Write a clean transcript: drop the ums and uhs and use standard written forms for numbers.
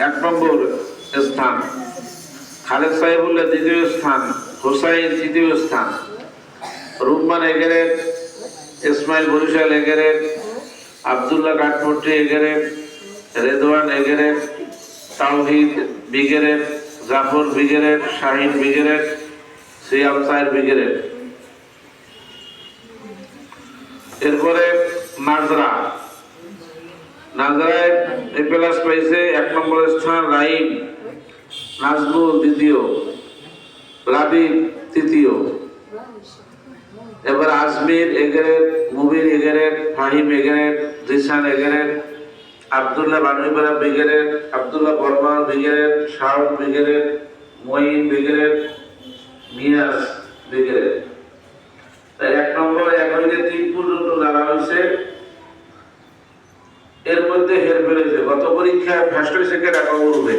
এক নম্বর স্থান, খালেদ সাহেবুল্লাহ দ্বিতীয় স্থান, হোসাইন তৃতীয় স্থান, রুম্মান এগেরেট, ইসমাইল বরিশাল এগেরেট, আবদুল্লাহ কাঠমুট্টি এগেরেট, রেদওয়ান এগেরেট, তাওহিদ বিগেরেট, জাফর বিগেরেট, শাহিন বিগেরেট, সিয়াম সাহেব বিগেরেট। এরপরে নাজরা, নাজরায় এ প্লাস পাইছে এক নম্বর স্থান রাহিম, নাজমুল দ্বিতীয়, লাবিব তৃতীয়। এবার আজমির এগেরেট, মুবির এগেরেট, ফাহিম এগেরেট, জিসান এগেরেট, আবদুল্লাহ বানুইপাড়া বিগেরেট, আবদুল্লাহ বর্মন বিগেরেট, শাহরুখ বিগেরেট, মঈন বিগেরেট, মিয়াজ বিগেরেট। তাই এক নম্বর 1 হইতে 3 পর্যন্ত যারা হয়েছে এর মধ্যে হেরফের হয়েছে। গত পরীক্ষায় ফার্স্ট সেকেন্ড একা উঠবে।